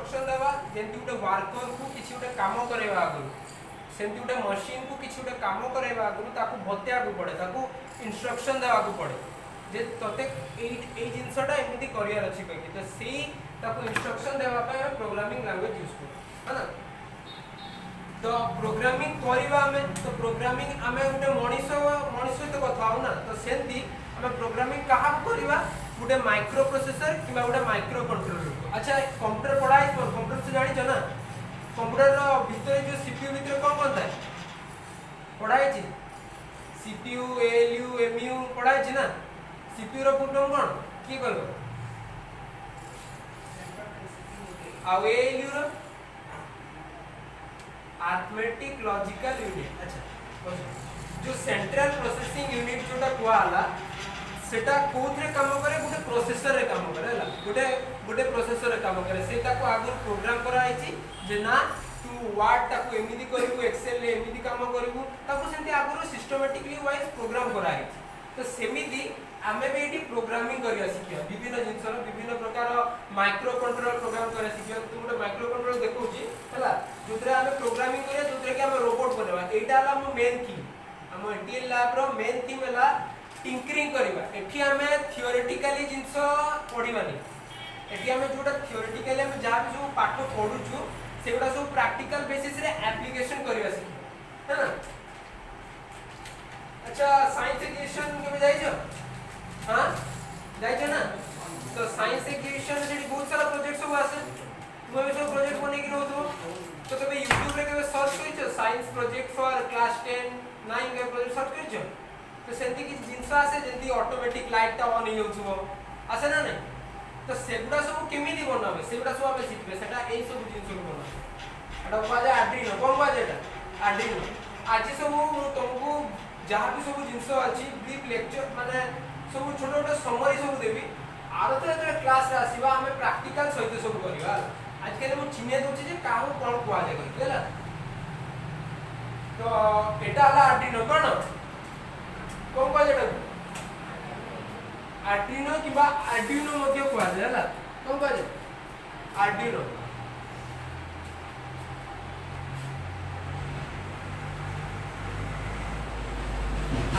Instruction देवा जेंति उटे worker को किछि उटे काम करेवा आगु सेंति उटे मशीन को किछि उटे काम करेवा आगु ताकू भत्या को पड़े ताकू इंस्ट्रक्शन देवा को पड़े जे तते ए जिंसटा एमिति करियर अछि कहि तो सेही ताकू इंस्ट्रक्शन देवा पे प्रोग्रामिंग लैंग्वेज यूज करू है ना। तो प्रोग्रामिंग करबा हमें तो प्रोग्रामिंग हमें उटे मनीष तो कथा हो ना तो सेंति हमें प्रोग्रामिंग कहा करबा उटे माइक्रो प्रोसेसर किबा उटे माइक्रो कंट्रोलर। अच्छा कंप्यूटर पढ़ाई कंप्यूटर से जानि छ ना कंप्यूटर रो भीतर जो सीपीयू भीतर कोन था पढ़ाई छी सीपीयू एएलयू एमयू पढ़ाई छी ना सीपीयू रो फुल फॉर्म कोन की करबो आ एएलयू रो अरिथमेटिक लॉजिकल यूनिट। अच्छा जो सेंट्रल प्रोसेसिंग यूनिट जोटा कुआला सेटा कोथरे काम करे गुटे प्रोसेसर रे काम करे हला गुटे प्रोसेसर रे काम करे सेटा को आगु प्रोग्राम करा आइची जे ना तू वर्ड ताको एमिदी करिवु एक्सेल रे एमिदी काम करिवु ताको सेंती आगु सिस्टमैटिकली वाइज प्रोग्राम करा आइची। तो सेमिदी आमे भी एटी प्रोग्रामिंग करिया सिखिया विभिन्न जिंसर विभिन्न प्रकार माइक्रो कंट्रोलर प्रोग्राम करिया सिखिया तू गुटे माइक्रो कंट्रोलर देखौची हला जोतरे आमे प्रोग्रामिंग करिया जोतरे के आमे रोबोट बनवा एटा हला हम मेन थीम हम एटीएल लैब रो मेन थीम हला टिंकरिंग करिवा एठी हमें थियोरेटिकली जिंस पढिबानी एठी हमें जोटा थियोरेटिकली हम जा भी जो पाठ पढुछु सेगुडा सब प्रैक्टिकल बेसिस रे एप्लीकेशन करिवा सिखिया है ना। अच्छा साइंस एग्जीबिशन के जाई छ हां जाई छ ना तो साइंस एग्जीबिशन से बहुत सारा प्रोजेक्ट सब आसे तुम भी सब प्रोजेक्ट बने की रहतो तो कभी YouTube रे कभी सर्च करि छ साइंस प्रोजेक्ट फॉर क्लास 10 9 के प्रोजेक्ट सर्च करि छ तो सेंती की जिंस आसे जेंती ऑटोमेटिक लाइट ता ऑन होउछो आसे ना नहीं तो सेगुडा सब केमिति बनाबे सेगुडा सब हमें सिखबे सेटा एई सब जिंस को बनाबे एटा बाजे आर्डिनो कोन बाजे एटा आर्डिनो आज सब तुमको जहाँ भी सब जिंस अछि ब्रीफ लेक्चर माने सब छोट छोट समरी सब देबी आरो तो क्लास रे आसीबा हमें प्रैक्टिकल सहित सब करिवा आज के हम चिन्हे दोछि जे काहू कोन कुआ जे कहिला तो एटा हला आर्डिनो कोन कुआ जेटा आर्डिनो किबा आर्डिनो मध्ये कुआ जे हला कोन कुआ जे आर्डिनो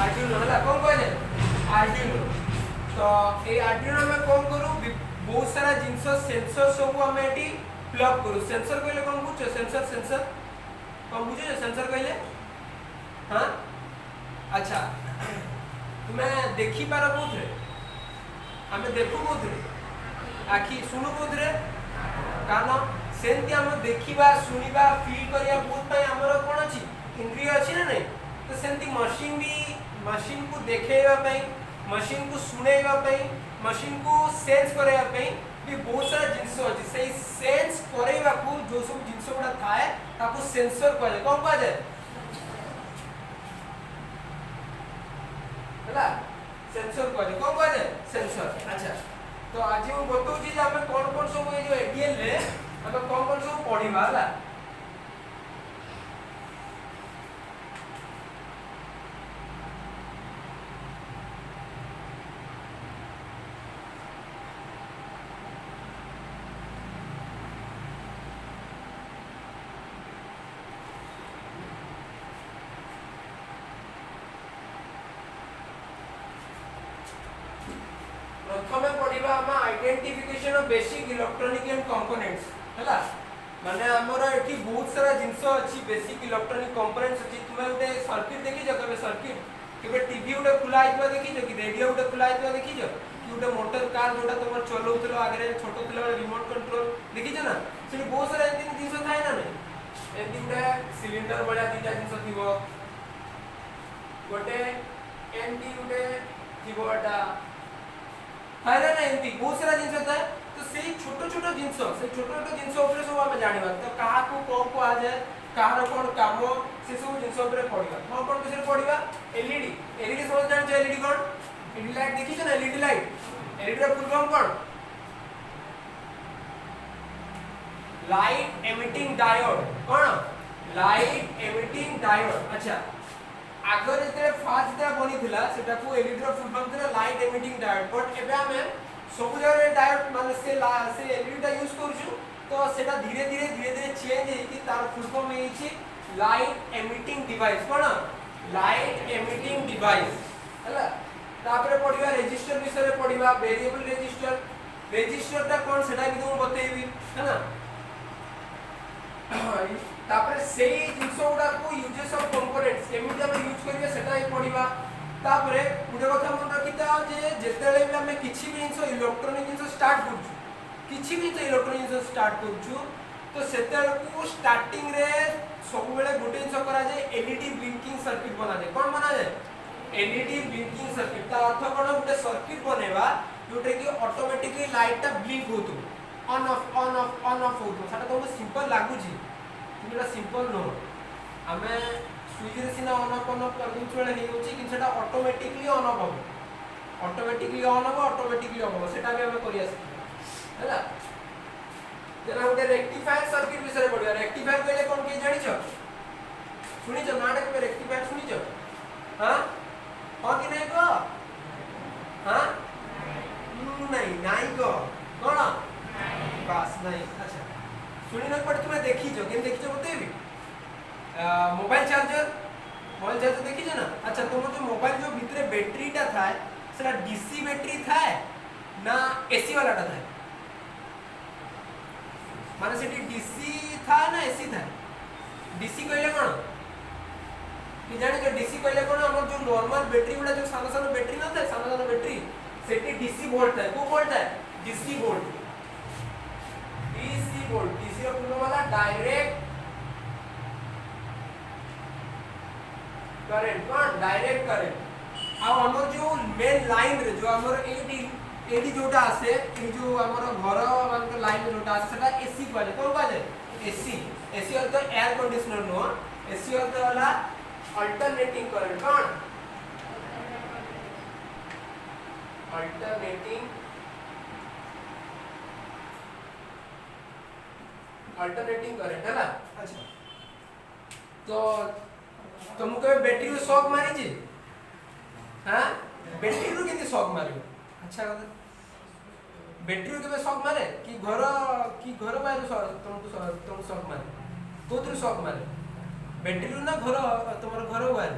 आर्डिनो हला कोन कुआ जे आर्डिनो तो ए आर्डिनो में कोन करू बहुत सारा जिंस सेंसर सब हम एटी प्लग करू सेंसर कहले कोन बुझ सेंसर कोन बुझे सेंसर कहले हां अच्छा तुमे देखि पार कोथरे हमें देखु कोथरे आखि सुनु कोथरे कानो सेंती हम देखिबा सुनिबा फील करिया बहुत पय हमर कोन अछि इंद्रिय अछि ना नहीं तो सेंती मशीन भी मशीन को देखेबा पय मशीन को सुनेबा पय मशीन को सेंस करेबा पय भी बहुत सारा जिंस अछि सही सेंस करेबा को जो सब जिंस गुडा थाए ताको सेंसर कहले कोन कह जाय हला सेंसर कहले कोन कह जाय सेंसर। अच्छा तो आज हम बतौ छी जे हमें कोन सब ए जो एटीएल रे हमें कोन सब पढिबा हला प्रथमे पढिबा हम identification of basic electronic and components हला माने हमरो एठी बहुत सारा जिंस अछि बेसिक इलेक्ट्रॉनिक कंपोनेंट्स अछि तुमे उटे सर्किट देखि जके बे सर्किट केबे टीवी उटे खुला आइतबा देखि जो कि रेडियो उटे खुला आइतबा देखि जो कि उटे मोटर कार जोटा तुम चलौतलो आगे छोटो थिला रिमोट कंट्रोल देखि छ ना से बहुत सारा एंतिन जिंस थाय ना नै एंतिन सिलिंडर बडा दिटा जिंस थिबो गोटे एंटी उटे थिबोटा हायरा ना एंती बहुत सारा जिंस था तो से छोटो छोटो जिंस ऊपर सब हम जानिबा तो कहा को कोन को आ जाय कहार कोन काम से सब जिंस ऊपर पढिबा हम कोन विषय पढिबा एलईडी समझ जान छ एलईडी कोन एलईडी लाइट देखि छ ना एलईडी रा फुल फॉर्म कोन लाइट एमिटिंग डायोड कोन लाइट एमिटिंग डायोड। अच्छा आगर जे फास्ट ता बनी थिला सेटा को एलईडी रो फुल फॉर्म थिला लाइट एमिटिंग डायोड बट एबे हमें सब जगह डायोड माने से एलईडी टा यूज करछु तो सेटा धीरे धीरे चेंज हे कि तार फुल फॉर्म हे छि लाइट एमिटिंग डिवाइस कोन लाइट एमिटिंग डिवाइस हला तापरे पढिबा रजिस्टर विषय रे पढिबा वेरिएबल रजिस्टर ता कोन सेटा भी तुम बतेइबी है ना तापरे सेही जिंसो गुडा को यूजेस ऑफ कंपोनेंट्स केमिति हम यूज करिवे सेटा ही पढिबा तापरे गुटे कथा मन रखिता जे जेतेले भी हमें किछि भी जिंसो इलेक्ट्रॉनिक जिंसो स्टार्ट करछु किछि भी तो इलेक्ट्रॉनिक जिंसो स्टार्ट करछु तो सेतेले को स्टार्टिंग रे सब बेले गुटे जिंसो करा जाय एलईडी ब्लिंकिंग सर्किट बना जाय कोन बना जाय एलईडी ब्लिंकिंग सर्किट ता अर्थ कोन गुटे सर्किट बनेबा जोटे कि ऑटोमेटिकली लाइट ता ब्लिंक होतो ऑन ऑफ होतो सेटा तो सिंपल लागु छी किंतु सिंपल नो हमें स्विच रे सिना ऑन ऑफ कर दिन चले हे होची कि सेटा ऑटोमेटिकली ऑन ऑफ हो ऑटोमेटिकली ऑन हो ऑटोमेटिकली ऑफ हो सेटा भी हमें करिया हैला जना उटे रेक्टिफायर सर्किट विषय पढिया रेक्टिफायर कहले कोन के जानि छ सुनि छ नाटक में रेक्टिफायर सुनि छ हां हां कि नहीं को हां नहीं को कोन बस नहीं अच्छा सुनि न पड़ तुम देखि छ केन देखि छ बतेबी मोबाइल चार्जर देखि छ ना अच्छा तुम जो मोबाइल जो भीतर बैटरी ता थाए सेटा डीसी बैटरी थाए ना एसी वाला ता थाए माने सेठी डीसी था ना एसी था डीसी कहले कोन कि जानि जो डीसी कहले कोन हमर जो नॉर्मल बैटरी गुडा जो सानो सानो बैटरी न था सानो सानो बैटरी सेठी डीसी वोल्ट है को वोल्ट है डीसी वोल्ट डीसी रो पूर्ण वाला डायरेक्ट करंट कोन डायरेक्ट करंट आ हमर जो मेन लाइन रे जो हमर एडी जोटा आसे ए जो हमर घर मान के लाइन जोटा आसे सेटा एसी कहले कोन कहले एसी अर्थ एयर कंडीशनर नो एसी अर्थ वाला अल्टरनेटिंग करंट कोन अल्टरनेटिंग करंट है ना अच्छा तो तुमको बैटरी रो शॉक मारी छी हां बैटरी रो केते शॉक मारियो अच्छा कथा बैटरी के शॉक मारे कि घर बाहर तुम शॉक मारे कोथु शॉक मारे बैटरी ना घर तुमर घर बाहर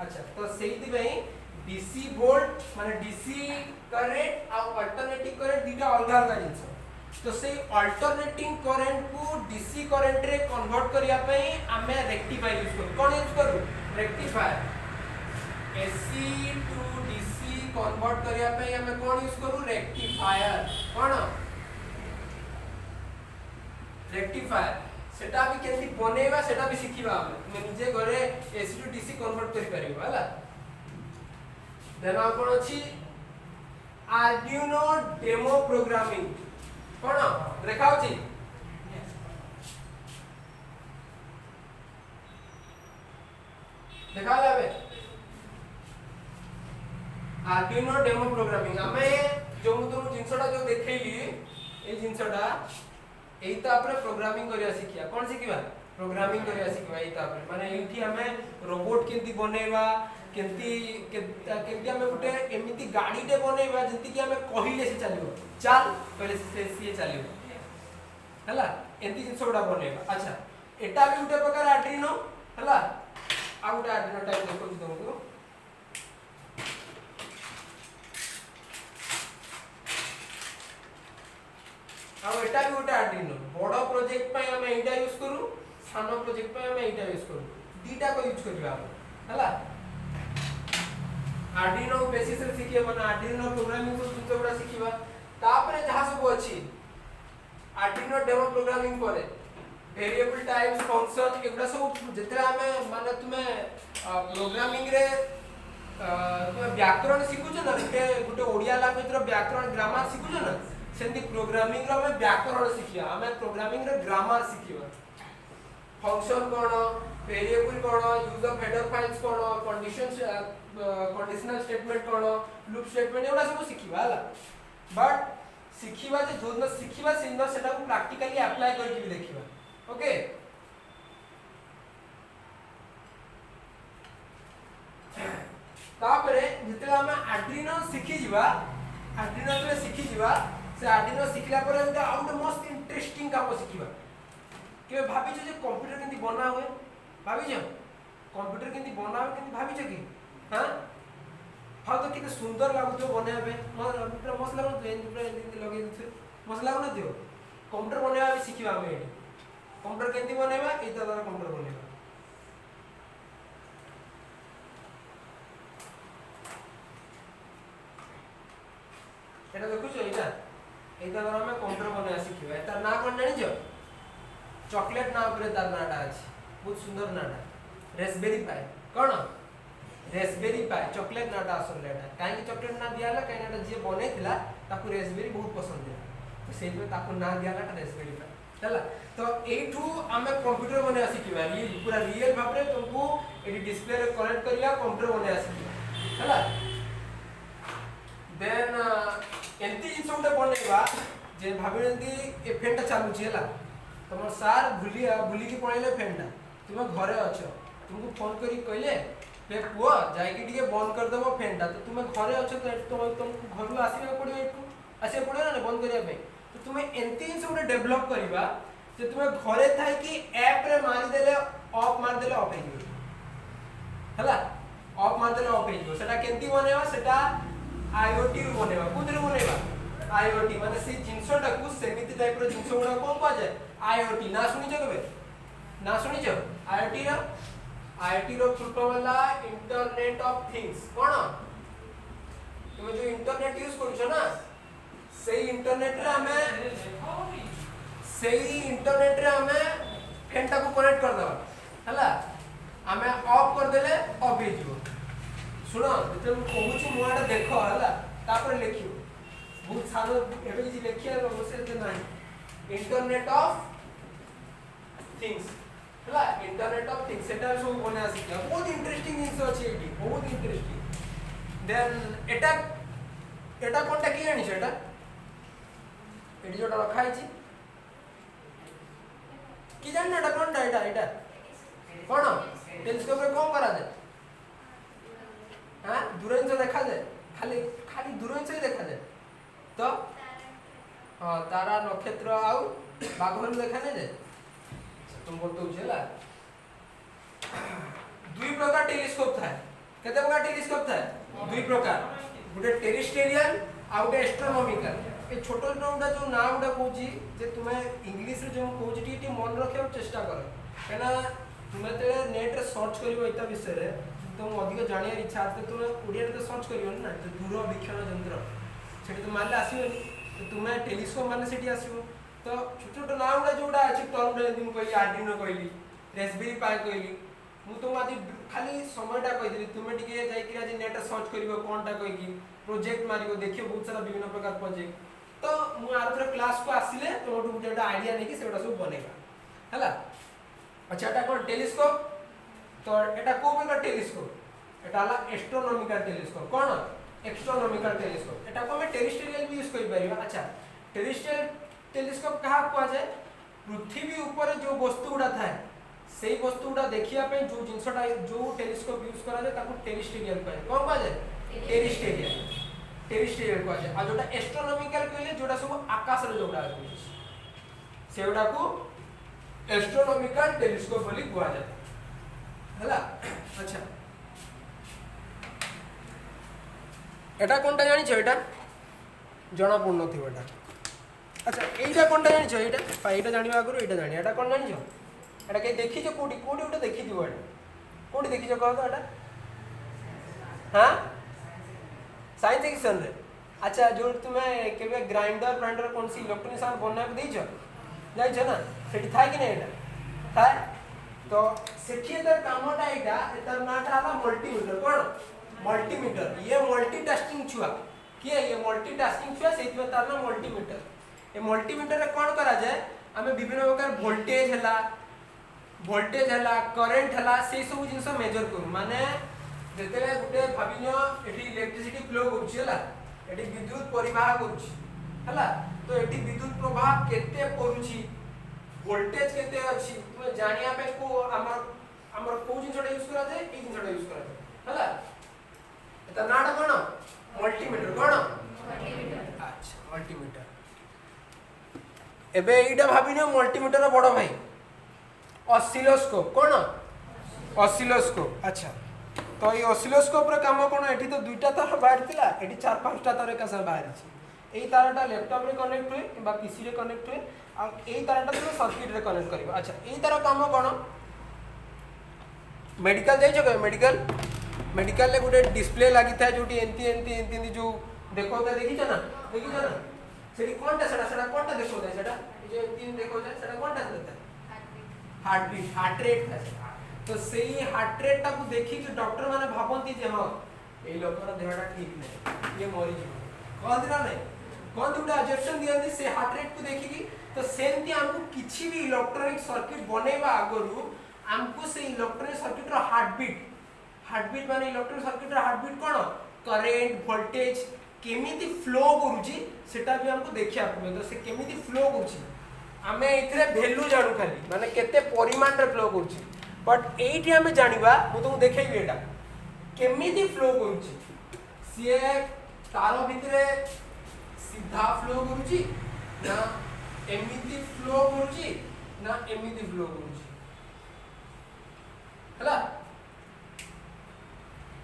अच्छा तो सेही भाई डीसी वोल्ट माने डीसी करंट आ अल्टरनेटिंग करंट दीटा अलग अलग जिंस तो से अल्टरनेटिंग करंट को डीसी करंट रे कन्वर्ट करिया पई हमें रेक्टिफायर यूज करू कोन यूज करू rectifier AC to DC convert करिया पई हमें कोन यूज करू रेक्टिफायर कोन रेक्टिफायर सेटा भी केंती बनेबा सेटा भी सिखिबा हम निजे घरे एसी टू डीसी कन्वर्ट करि परिबा हला देन कोन अछि आर्डिनो डेमो प्रोग्रामिंग कोन रेखाउ छी देखा लाबे आर्डिनो डेमो प्रोग्रामिंग हमें जो तुम जिंसटा जो देखैली ए जिंसटा एई तापरे प्रोग्रामिंग करिया सिखिया कोन सिखिबा प्रोग्रामिंग करिया सिखिबा एई तापरे माने एठी हमें रोबोट केंती बनेबा केंती हमें गुटे एमिति गाडीटे बनेबा जंती कि हमें कहिले से चलियो चल पहले से चलियो हला एंती जिंस गुडा बनेबा अच्छा एटा भी गुटे प्रकार आर्डिनो हला आ गुटे आर्डिनो टाइप देखो छी तुमको आ एटा भी गुटे आर्डिनो बडो प्रोजेक्ट पय हमें एटा यूज करू सानो प्रोजेक्ट पय हमें एटा यूज करू दीटा को यूज करबा हला आर्डिनो बेसिस रे सिखिबा ना आर्डिनो प्रोग्रामिंग को जिंस गुडा सिखिबा तापरे जहा सब अछि आर्डिनो डेमो प्रोग्रामिंग करे वेरिएबल टाइप्स फंक्शन एगुडा सब जेतरा हमें माने तुमे प्रोग्रामिंग रे तुमे व्याकरण सिखुछ ना गुटे ओडिया लैंग्वेज रो व्याकरण ग्रामर सिखुछ ना सेंती प्रोग्रामिंग रो हमें व्याकरण सिखिया हमें प्रोग्रामिंग रे ग्रामर सिखिबा फंक्शन कोन वेरिएबल कोन यूज ऑफ हेडर फाइल्स कोन कंडीशनल स्टेटमेंट कोन लूप स्टेटमेंट एगुडा सब सिखिबा हला बट सिखिबा जे जोन सिखिबा सिंदर सेटा को प्रैक्टिकली अप्लाई करके भी देखिबा ओके तापरे जते हम आर्डिनो सिखि जिबा से आर्डिनो सिखला पर उटा आउट काम शिखा के भाभी जे कंप्यूटर केंती बना हुए भाभी जे कंप्यूटर केंती बना हुए केंती भाभी जे कि हां हां तो कितने सुंदर लागुतो बने पे पूरा मस्त लागो तो एंती लगे दे मस्त लागो न दियो कंप्यूटर बनेवा भी शिखिबा हम एठी कंप्यूटर केंती बनेवा एता द्वारा कंप्यूटर बनेवा এটা দেখুছো এইটা দ্বারা আমি কম্পিউটার বনাইয়া শিখিবা এটার না কোন জানিছো চকলেট না উপরে তার নাটা আছে বহুত সুন্দর নাটা রাসবেরি পাই কোন রাসবেরি পাই চকলেট নাটা আসলে এটা কাই চকলেট না দিয়ালা কাই নাটা যে বনাইতিলা তাকু রাসবেরি বহুত পছন্দ দিলা তো সেইপে তাকু না দিয়ালা রাসবেরি পাই ହେଲା ତ ଏଇଠୁ ଆମେ କମ୍ପ୍ୟୁଟର ବନେଇବା ଶିଖିବା ପୁରା ରିଏଲ ଭାବରେ ତୁମକୁ ଏଠି ଡିସପ୍ଲେରେ କନେକ୍ଟ କରିବା କମ୍ପ୍ୟୁଟର ବନେଇବା ଶିଖିବା ହେଲା ଦେନ୍ एंती जिनस गोटे बनैबा जे भाबिरंती ए फैनटा चालुची हैला तमर सार भूलिकी पळैले फैनटा तुम घरे अछ तुमको फोन करी कहले हे पुआ जाई कि ଟିକେ बंद कर देबो फैनटा तो तुम घरे अछ तो तुमको घर आसीबा पड़ियो एठू आसे पड़ियो ना बंद करिया पे तो तुम एंती जिनस गोटे डेवलप करबा जे तुम घरे थाई कि ऐप रे मारी देले ऑफ मार देले ऑफ हे हैला ऑफ मार देले ऑफ हे सेटा केंती बनेबा सेटा आईओटी रू बनेबा कुदरे बनेबा आईओटी माने से जिंसटा को सेमिति टाइप रो जिंस गुडा कोन पा जाय आईओटी ना सुनी छ कबे ना सुनी छ आईओटी रो फुल फॉर्म होला इंटरनेट ऑफ थिंग्स कोन तुम जो इंटरनेट यूज करू छ ना सेही इंटरनेट रे हमें फैनटा को कनेक्ट कर दबा हला हमें ऑफ कर देले ऑफ हे जिवो सुनो जते कहू छु मुआटा देखो हला तापर लिखियो बहुत सारो एबे जी लिखिया बसे ते नाही इंटरनेट ऑफ थिंग्स हला इंटरनेट ऑफ थिंग्स सेटा सब बना सिखा बहुत इंटरेस्टिंग जिंस अछि एटी बहुत इंटरेस्टिंग देन एटा कोनटा की आनी छ एटा एटी जोटा रखा छि की जान एटा कोनटा एटा कोन टेलीस्कोप रे कोन करा जाय हां दूरंच देखा जाए खाली दूरंच ही देखा जाए तो हां तारा नक्षत्र आउ बाघर देखा जाए तुम बोलतो छला दुई प्रकार टेलीस्कोप था केते प्रकार टेलीस्कोप था दुई प्रकार गुटे टेरेस्ट्रियल आ गुटे एस्ट्रोनॉमिकल ए छोटो छोटा जो नाम गुटा कहूची जे तुमे इंग्लिश रे जो कहूची टी मन रखे चेष्टा कर केना तुमे ते नेट रे सर्च करबो इता विषय रे तुम अधिक जानिया इच्छा आते तुम ओडिया तो सर्च करियो ना तो दूरवीक्षण यंत्र सेठी तो मारले आसीबनी तो तुम टेलीस्कोप माने सेठी आसीबो तो छोट छोट नाम गुडा जोडा अछि टर्म रे दिन कहली आर्डिनो कहली रास्पबेरी पाई कहली मु तो आदि खाली समयटा कहदिली तुम टिके जाई कि आज नेट सर्च करिवो कोनटा कहकी प्रोजेक्ट मारिवो देखियो बहुत सारा विभिन्न प्रकार प्रोजेक्ट तो मु आरथर क्लास को आसीले तो गोटे आईडिया नै कि सेटा सब बनेगा हला अच्छा एटा कोन टेलीस्कोप तो एटा को प्रकार टेलीस्कोप एटा हला एस्ट्रोनॉमिकल टेलीस्कोप कोन एस्ट्रोनॉमिकल टेलीस्कोप एटा को हम टेरेस्ट्रियल भी यूज करि परिबा अच्छा टेरेस्ट्रियल टेलीस्कोप कहा को जाय पृथ्वी ऊपर जो वस्तु गुडा थाए सेही वस्तु गुडा देखिया पे जो जिंसटा जो टेलीस्कोप यूज करा जाय ताको टेरेस्ट्रियल कहै कोन को जाय टेरेस्ट्रियल को जाय आ जोटा एस्ट्रोनॉमिकल कहले जोटा सब आकाश रे जोटा अछि सेउडा को एस्ट्रोनॉमिकल टेलीस्कोप बोली कुआ जाय हला अच्छा एटा कोनटा जानि छ एटा जणा पूर्ण थिबो एटा अच्छा एटा कोनटा जानि छ एटा एटा जानिबा आगरो एटा जानि एटा कोन जानि छ एटा के देखि छ कोडी उटा देखि दिबो एटा कोडी देखि छ कह तो एटा हां साइंस सेक्शन रे अच्छा जो तुमे केबे ग्राइंडर कोन सी इलेक्ट्रॉनिक सामान बना के दै छ जाय छ ना सेठी थाय कि नै एटा थाय तो सेठी तर कामटा एटा एतर नाटा हला मल्टीमीटर कोन मल्टीमीटर ये मल्टीटास्किंग छुआ किए ये मल्टीटास्किंग छुआ सेति में तार ना मल्टीमीटर ए मल्टीमीटर रे कोन करा जाय हमें विभिन्न प्रकार वोल्टेज हला करंट हला से सब जिंस मेजर करू माने जते गुटे भाबिनो एठी इलेक्ट्रिसिटी फ्लो करछि हला एठी विद्युत परिवाह करछि हला तो एठी विद्युत प्रवाह केते परुछि वोल्टेज केते अछि तुम जानिया पे को हमर को जिंसटा यूज करा जाय ए जिंसटा यूज करा जाय हला एता नाटा कोन मल्टीमीटर कोन मल्टीमीटर अच्छा मल्टीमीटर एबे एटा भाबिनियो मल्टीमीटर बड़ भाई ऑसिलोस्कोप कौन ऑसिलोस्कोप अच्छा तो ये ऑसिलोस्कोप रे काम कौन एठी तो दुईटा तार बाहर थिला एठी चार पांचटा तार एका संग बाहर अछि एई तारटा लैपटॉप रे कनेक्ट हुए किबा पीसी रे कनेक्ट हुए आ एई तारटा तो सर्किट रे कनेक्ट करिवो अच्छा एई तार काम कौन मेडिकल जाइछो के मेडिकल ले गुटे डिस्प्ले लागि था जोटी एंती जो देखो देखी छ ना सेठी कोनटा सेटा कोनटा देखो सेटा जे तीन देखो सेटा कोनटा देता हार्ट बीट हार्ट रेट था तो सेही हार्ट रेट टा को देखि कि डॉक्टर माने भाबंती जे हां ए लोकर देहटा ठीक नै ये मरि जिवो कोन दिना नै कोन दुटा इंजेक्शन दियंती से हार्ट रेट को देखि कि तो सेमती हमको किछि भी इलेक्ट्रॉनिक सर्किट बनेबा आगरु हमको से इलेक्ट्रॉनिक सर्किट रो हार्ट बीट माने इलेक्ट्रॉनिक सर्किट रो हार्ट बीट कोन करंट वोल्टेज केमिति फ्लो करूची सेटा भी हमको देखिया पड़े तो से केमिति फ्लो करूची आमे इथरे वैल्यू जानू खाली माने केते परिमाण रे फ्लो करूची बट एठी हमें जानिबा मु तुमको देखैबी एटा केमिति फ्लो करूची सिए तार भितरे सीधा फ्लो करूची ना एमिति फ्लो करूची ना एमिति फ्लो करूची हला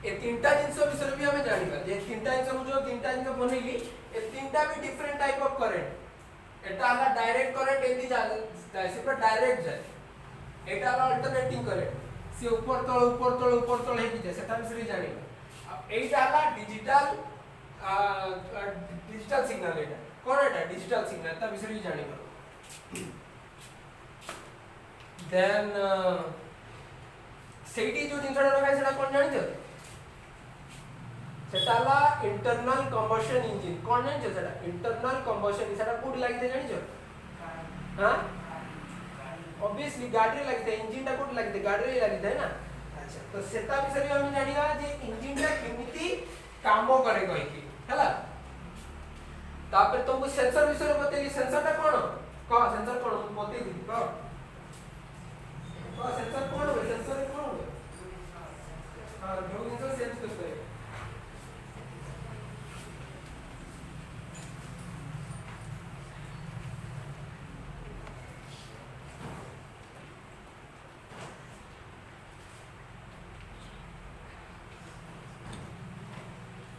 ए तीनटा जिंस विषय भी हमें जानिबा जे तीनटा जिंस मु जो तीनटा जिंस बनेली ए तीनटा भी डिफरेंट टाइप ऑफ करंट एटा आला डायरेक्ट करंट एंदी जाय से पर डायरेक्ट जाय एटा आला अल्टरनेटिंग करंट से ऊपर तळ हे कि जाय सेटा विषय जानिबा अब एटा आला डिजिटल सिग्नल एटा कोन एटा डिजिटल सिग्नल ता विषय भी जानिबा देन सेठी जो जिंसडा रखाय सेटा कोन जानि छ सेटाला इंटरनल कंबशन इंजिन कोन जानि छ सेटा इंटरनल कंबशन सेटा कोड लागि दे जानि छ हां ऑब्वियसली गाड़ी लागि दे इंजिन टा कोड लागि दे गाड़ी लागि दे ना अच्छा तो सेटा विषय भी हम जानिबा जे इंजिन टा केमिति काम करे कहि कि हला तापर तुमको सेंसर विषय बतेली सेंसर टा कोन क सेंसर कोन बतेई दी क सेंसर कोन हो सेंसर कोन हो हां जो सेंसर सेंस करता है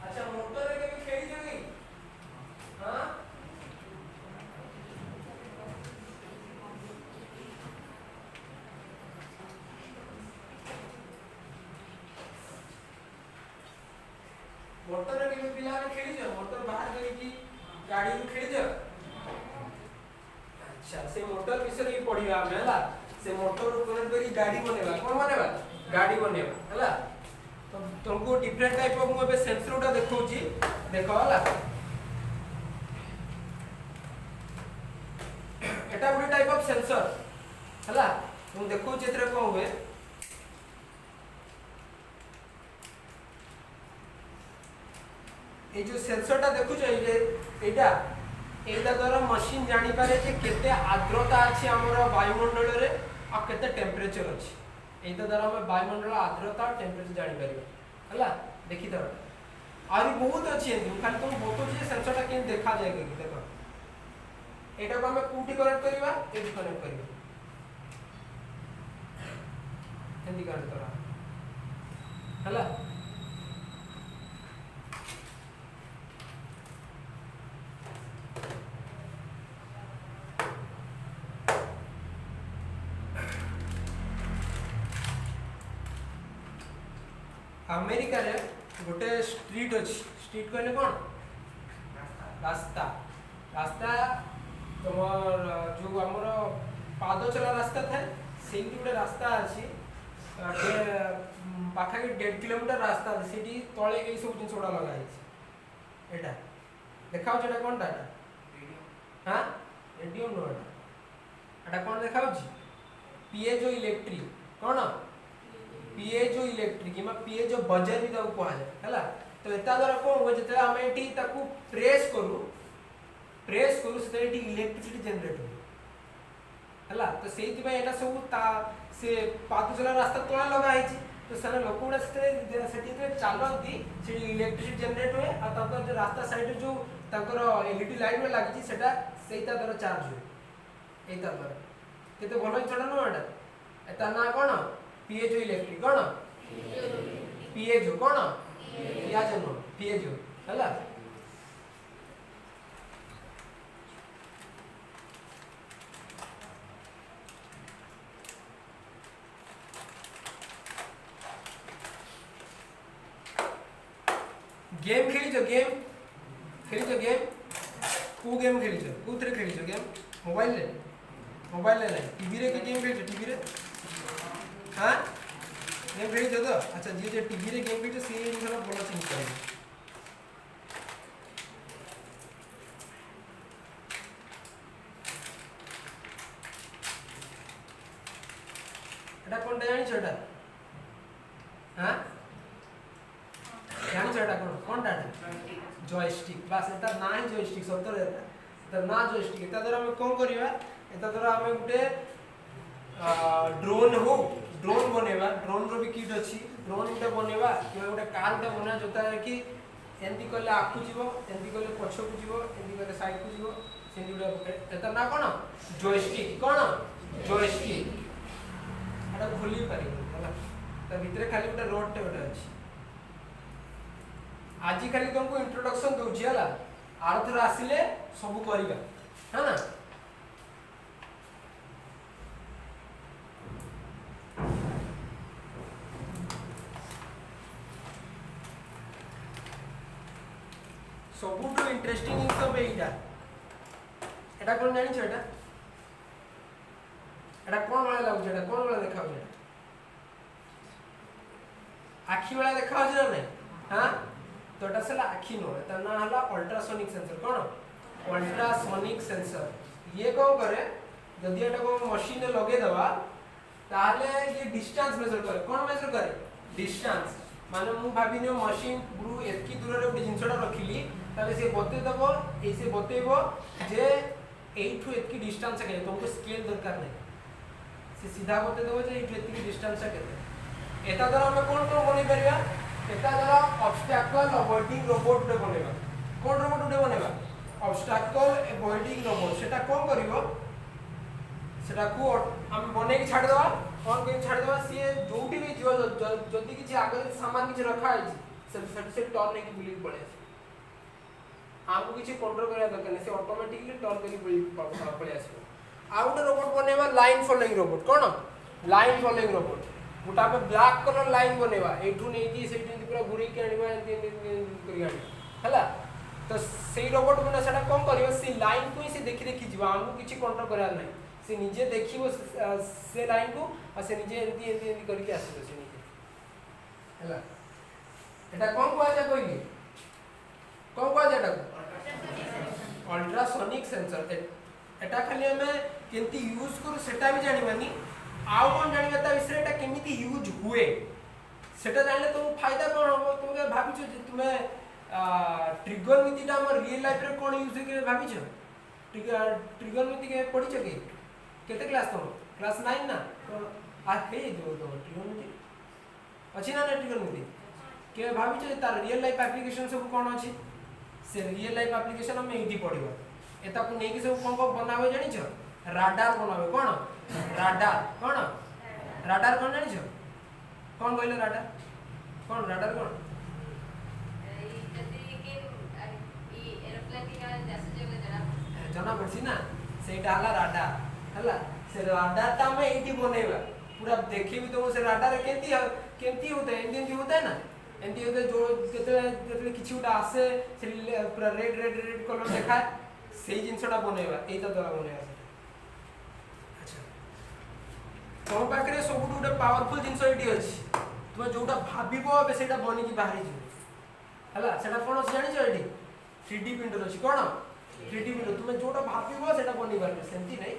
अच्छा मोटर रे के खेली जगी हां मोटर रे के पिला ने खेली छ मोटर बाहर गई की गाड़ी में खेली छ अच्छा से मोटर विषय ही पढ़िबा हम हला से मोटर कनेक्ट करी गाड़ी बनेबा कोन बनेबा गाड़ी बनेबा हला तो तुमको डिफरेंट टाइप ऑफ मु सेंसर उटा देखौची देखो हला एटा गुडी टाइप ऑफ सेंसर हला तुम देखौची एतरे को हुए ए जो सेंसर टा देखु छ एटा एटा द्वारा मशीन जानि पारे जे केते आर्द्रता अछि हमर वायुमंडल रे आ केते टेंपरेचर अछि एटा द्वारा हम वायुमंडल आर्द्रता और टेंपरेचर जानि पारिबे हला देखि त आरी बहुत अछि एंती खाली तुम बोतो जे सेंसर टा केन देखा जाय कि देखो एटा को हम कोठी कनेक्ट करबा एठी कनेक्ट करबा एंती कनेक्ट करा हला अमेरिका रे गोटे स्ट्रीट अछि स्ट्रीट कहले कोन रास्ता रास्ता तमर जो हमर पाद चला रास्ता था सेही गोटे रास्ता अछि पाखा के 1.5 किलोमीटर रास्ता सेठी तळे ए सब जिन छोड़ा लगा है एटा देखाउ जेटा कोनटा रेडियो हां रेडियो नो एटा कोन देखाउ छी पीएजो इलेक्ट्रिक कोन पीएजो इलेक्ट्रिक किमा पीएजो बजर भी ताको कहा जाय हला तो एता द्वारा कोन हो जते हम एठी ताको प्रेस करू से एठी इलेक्ट्रिसिटी जनरेट हो हला तो सेति भाई एटा सब ता से पातु चला रास्ता तोला लगा है तो सारे लोकुडा सेठी तो चालंती से इलेक्ट्रिसिटी जनरेट होए आ ताको जो रास्ता साइड जो ताकर एलईडी लाइट में लागि सेटा सेता द्वारा चार्ज हो एता द्वारा केते भलो छोटा नो एटा एता ना कोन पीएचओ इलेक्ट्रिक कोन पीएचओ कोन या जनो पीएचओ हला गेम खेली जो गेम को गेम खेली जो कोथरे खेली जो गेम मोबाइल ले नहीं टीवी रे के गेम खेली टीवी रे हां गेम खेली जो तो अच्छा जे टीवी रे गेम खेली से जिनसा बोला चेंज करे एटा कोन जानि छोटा हां जानि छोटा कोन डाटा जॉयस्टिक बस एटा ना ही जॉयस्टिक शब्द रहता एटा ना जॉयस्टिक एटा द्वारा हम कोन करिवा एटा द्वारा हम गुटे ड्रोन बनेवा ड्रोन रो भी किट अछि ड्रोन गुटे बनेवा कि गुटे कार गुटे बना जोता है कि एंती करले आखु जीवो एंती करले पछो को जीवो एंती करले साइड को जीवो सेंती गुटे एटा ना कोन जॉयस्टिक एटा खोली पारि होला त भितरे खाली गुटे रोड टे गुटे अछि आज खाली तुमको इंट्रोडक्शन दोछि हला आर थर आसिले सब करिबा है ना सबुठु इंटरेस्टिंग इन सब एटा कोन जानि छ एटा कोन वाला लागु एटा कोन वाला देखाउ छ आखी वाला देखाउ छ नै हां तो एटा सला आखी नो एटा ना हला अल्ट्रासोनिक सेंसर कोन अल्ट्रासोनिक सेंसर ये को करे जदी एटा को मशीन में लगे दवा ताले ये डिस्टेंस मेजर करे कोन मेजर करे डिस्टेंस माने मु भाबी ने मशीन ब्रू एतकी दूर रे उडी जिंसडा रखिली ताले से बते दबो ऐसे बतेबो जे एठु एतकी डिस्टेंस के तुमको स्केल दरकार नै से सीधा बते दबो जे एठु एतकी डिस्टेंस के एता द्वारा हम कोन बनि परिया एटा द्वारा ऑब्स्टैकल अवॉइडिंग रोबोट उडे बनेबा कोन रोबोट उडे बनेबा ऑब्स्टैकल अवॉइडिंग रोबोट सेटा कोन करिवो सेटा को हम बने के छाड़ दवा कोन के छाड़ दवा से जोटी भी जीव जदी किछि आगे सामान किछि रखा है से टर्न नै कि बुली पड़े हमको किछि कंट्रोल करिया दरकार नै से ऑटोमेटिकली टर्न करी पड़े आसी आ उडे रोबोट बनेबा लाइन फॉलोइंग रोबोट कोन लाइन फॉलोइंग रोबोट गोटा में ब्लैक कलर लाइन बनेवा एठू नै कि सेठी पूरा घुरी के आनिबा करी आनी हला तो सेई रोबोट बना सेटा कोन करियो से लाइन को से देखि जीवा हमको किछि कंट्रोल करा नै से निजे देखिबो से लाइन को आ से निजे एंती करके आसीबो से निजे हला एटा कोन को आजा कोइली कोन को आजा एटा अल्ट्रासोनिक सेंसर एटा खाली हमें केंती यूज करू सेटा भी जानिबानी आउ कोन जानिबा ता विषय एटा केमिति यूज हुए सेटा जानले तुम फायदा कोन हो तुम भाबिছো जे तुमे ट्रिगोनोमेट्रीटा हमर रियल लाइफ रे कोन यूज के भाबिছো ट्रिगोनोमेट्री के पढिছো के केते क्लास तुम क्लास 9 ना तो आ हे जो तो ट्रिगोनोमेट्री अछि ना ट्रिगोनोमेट्री के भाबिছো तार रियल लाइफ एप्लीकेशन सब कोन अछि से रियल लाइफ एप्लीकेशन हम एठी पढिबो एता को नै कि सब कोन बनावे जानिছো राडार बनावे कोन राडार कोन जानि छ कोन कहले राडार कोन ई जति के ई एरोप्लेन के जैसे जगह जना पड़सी ना सेटा हला राडार हला से राडार ता में एठी बनेबा पूरा देखि भी तो से राडार केंती होता है एंती होता है ना एंती होता जो जते किछि उटा आसे से पूरा रेड कलर देखा सेही जिंसटा बनेबा एटा द्वारा बनेबा तो पाखरे सबुठ गोटे पावरफुल जिनस एटी अछि तुम जोटा भाबिबो बे सेटा बनि कि बाहरी जो हला सेटा कोन जानि छ एटी 3D प्रिंटर अछि कोन 3D प्रिंटर तुम जोटा भाबिबो सेटा बनि बारे सेंती नै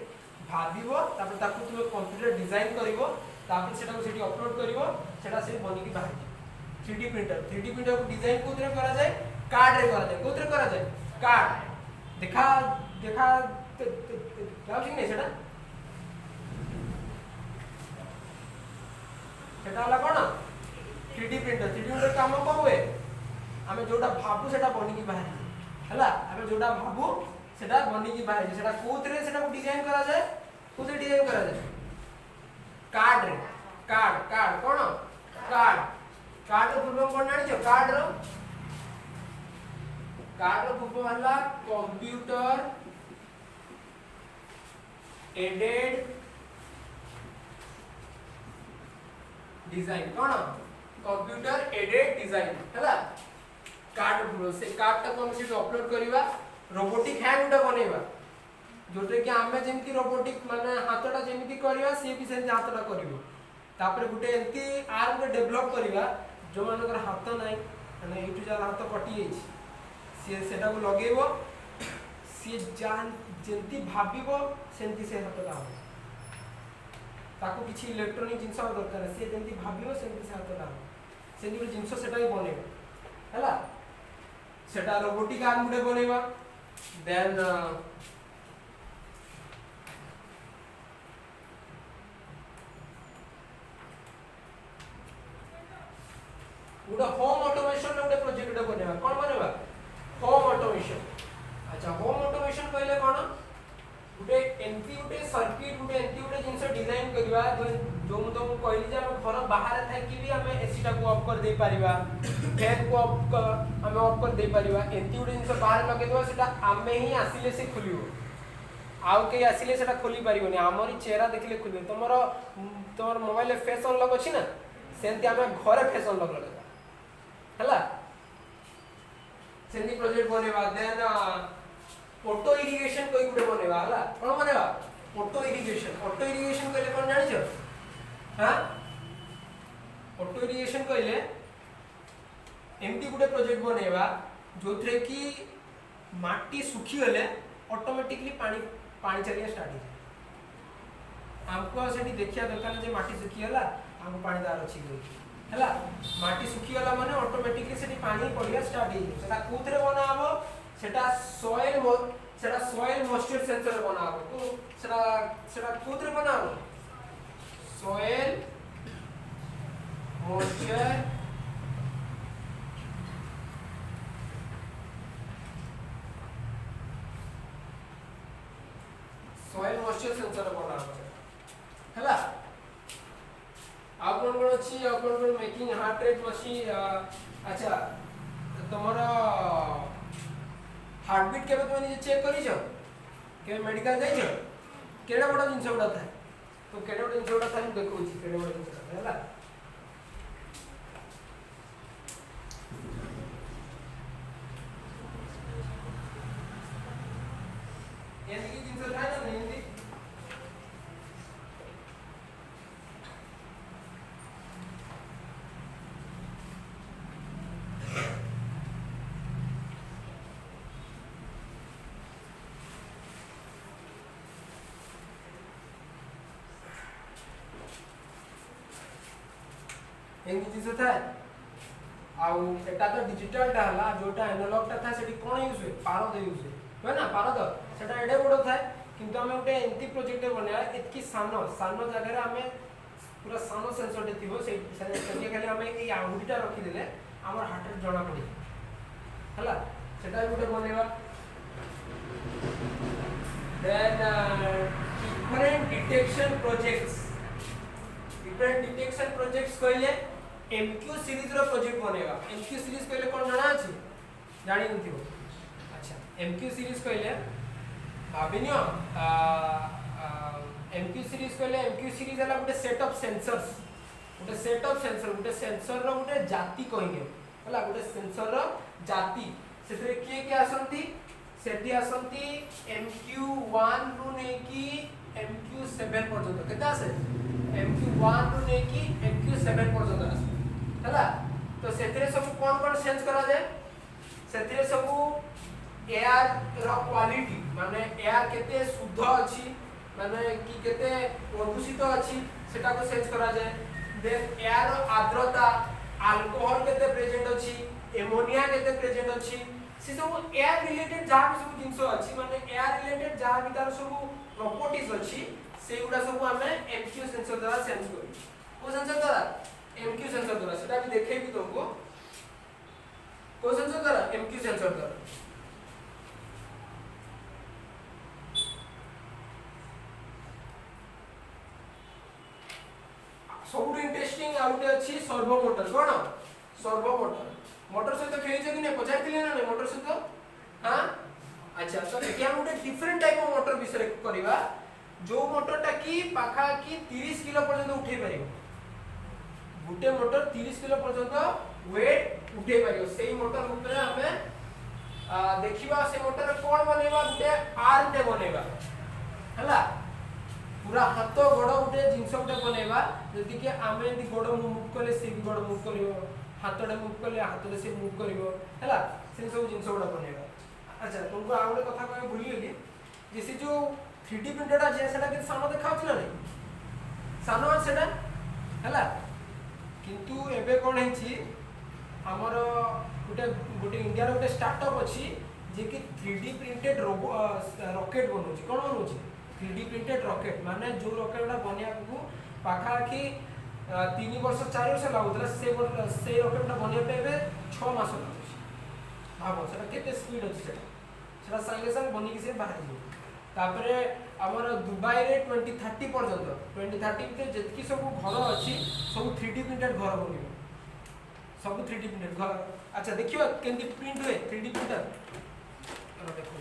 भाबिबो तापर ताकू तुम कंप्यूटर डिजाइन करिवो तापर सेटा को सेटी अपलोड करिवो सेटा से बनि कि बाहरी 3D प्रिंटर को डिजाइन कोतरे करा जाय कार्ड रे करा जाय कोतरे करा जाय कार्ड देखा जाउछि नै सेटा सेटा वाला कोन 3D प्रिंटर काम को हुए हमें जोटा भाबू सेटा बनि कि बाहरी हला हमें जोटा भाबू सेटा बनी की बाहर सेटा कोथरे सेटा डिजाइन करा जाए कोथरे डिजाइन करा जाए कार्ड रे कार्ड कार्ड कोन कार्ड कार्ड रो फुल कोन जानि छ कार्ड रो फुल हला कंप्यूटर एडेड डिजाइन कोन कंप्यूटर एडेड डिजाइन हला कार्ड फुल से कार्ड तक हम से अपलोड करिवा रोबोटिक हैंड उडा बनेबा जोटे कि आमे जेमति रोबोटिक माने हाथटा जेमति करिवा से भी से हाथटा करिवो तापर गुटे एंती आर्म के डेवलप करिवा जो मानकर हाथ नाही माने एटु जा हाथ कटि जाई से सेटा को लगेबो से जान जेमति भाबिबो सेमति से हाथटा हो ताको किछि इलेक्ट्रॉनिक जिंस दरकार से जेमति भाबिबो सेमति से हाथटा हो सेमति जिंस सेटा ही बनेबो हला सेटा रोबोटिक आर्म गुटे बनेबा देन गुटे होम ऑटोमेशन गुटे प्रोजेक्ट बनेबा कोन बनेबा होम ऑटोमेशन अच्छा होम ऑटोमेशन कहले कोन गुटे एंती गुटे सर्किट गुटे एंती गुटे जिंस डिजाइन करबा जो तो कहली जे हम घर बाहर थाई कि भी हम एसी टा को ऑफ कर दे परिबा फैन को हम ऑफ कर दे परिबा एंती गुटे जिंस बाहर लगे देबा सेटा आमे ही आसीले से खुलिबो आउ के आसीले सेटा खोली परिबोनी हमरी चेहरा देखले खुलिबो तमरो मोबाइल फेस अनलॉक अछि ना सेंती हम घरे फेस अनलॉक लगा हला सेंती प्रोजेक्ट बनेबा देन ऑटो इरिगेशन कोई गुटे बनेबा हला कोन बनेबा ऑटो इरिगेशन कहले कोन जानि छ हां ऑटो इरिगेशन कहले एमती गुटे प्रोजेक्ट बनेबा जोथरे कि माटी सुखी गले ऑटोमेटिकली पानी चलिया स्टार्ट हो हमको सेठी देखिया दरकार जे माटी सुखी गला हमको पानी दार अछि हला माटी सुखी गला माने ऑटोमेटिकली सेठी पानी पड़िया स्टार्ट हो सेटा कोथरे बना हबो सेटा सॉइल मॉइस्चर सेंसर बना हबो तो सेटा कोथरे बना हबो सॉइल मॉइस्चर सेंसर बना हबो हला आप कोन अछि आप मेकिंग हार्ट रेट मशीन अच्छा तमरा हार्ट बीट केबे तुम चेक करी छ के मेडिकल जाई छ केडा बडा जिंस उडा था तो केडा बडा जिंस उडा था हम देखो छी केडा बडा जिंस उडा हला एंदी की जिंस था ना एंदी एंदी जिंस था आउ एटा तो डिजिटल टा हला जोटा एनालॉग टा था सेठी कोन यूज हुए पारद यूज हुए ना पारद सेटा एडे बडो था किंतु हमें उटे एंती प्रोजेक्ट बनेया एतकी सानो जगह रे हमें पूरा सानो सेंसर दे थिबो से खाली हमें ए आंगुलीटा रखी देले हमर हार्ट रेट जणा पड़ी हला सेटा गुटे बनेबा देन डिफरेंट डिटेक्शन प्रोजेक्ट्स कहले एमक्यू सीरीज रो प्रोजेक्ट बनेगा एमक्यू सीरीज कहले कोन जाना अछि जानि नथिबो अच्छा एमक्यू सीरीज कहले भाबिनियो एमक्यू सीरीज कहले एमक्यू सीरीज हला गुटे set of sensors Gute sensor रो गुटे जाति कहियो हला गुटे सेंसर रो जाति सेतरे के आसंती सेठी आसंती MQ1 रु ने की MQ7 पर्यंत केता आसे MQ1 रु ने की MQ7 पर्यंत आसे हला तो सेतरे सब कोन सेंस करा जाय सेतरे सब एयर रो क्वालिटी माने एयर केते शुद्ध अछि माने की केते प्रदूषित अछि सेटा को सेंस करा जाय देन एयर रो आर्द्रता अल्कोहल केते प्रेजेंट अछि एमोनिया केते प्रेजेंट अछि से सब एयर रिलेटेड जहा भी सब जिंसो अछि माने एयर रिलेटेड जहा भी तार सब प्रॉपर्टीज अछि सेगुडा सब हमें एमक्यू सेंसर द्वारा सेंस करी को सेंसर द्वारा एमक्यू सेंसर द्वारा सेटा भी देखेबी तुमको को सेंसर द्वारा एमक्यू सेंसर द्वारा सबुठ इंटरेस्टिंग आ गुटे अछि सर्वो मोटर कोन सर्वो मोटर सहित खेली जदी ने पचार दिले ना मोटर सहित हां अच्छा तो एके हम गुटे डिफरेंट टाइप ऑफ मोटर विषय करबा जो मोटरटा की पाखा की 30 किलो पर्यंत उठे परियो गुटे मोटर 30 किलो पर्यंत वेट उठे परियो सेही मोटर ऊपर हमें देखिबा से मोटर कोन बनेबा गुटे आर्म टे बनेबा हला पूरा हाथ गोड़ गुटे जिंस गुटे बनेबा जदि कि आमे यदि गोड़ मूव कले से भी गोड़ मूव करियो हाथटे मूव कले हाथले से मूव करियो हला से सब जिंस गुड़ा बनेबा अच्छा तुमको आ गुटे कथा कहे भूली गेली जैसे जो 3D प्रिंटेड जे सेटा के सानो देखाउछ ना नहीं सानो सेटा हला किंतु एबे कोन हेछि हमर गुटे गुटे इंडिया रो गुटे स्टार्टअप अछि जे कि 3D प्रिंटेड रॉकेट बनउछि कोन बनउछि 3D प्रिंटेड रॉकेट माने जो रॉकेटटा बनिया को पाखा की 3 वर्ष 4 वर्ष लागुतला से रॉकेटटा बनिया पे 6 मास लागुछि भाबो सेटा केते स्पीड अछि सेटा संगे संग बनि कि से बाहर जो तापरे हमर दुबई रे 2030 पर्यंत 2030 के जेतकी सब घर अछि सब 3D प्रिंटेड घर बनियो सब 3D प्रिंटेड घर अच्छा देखियो केंदी प्रिंट हुए 3D प्रिंटर अरे देखो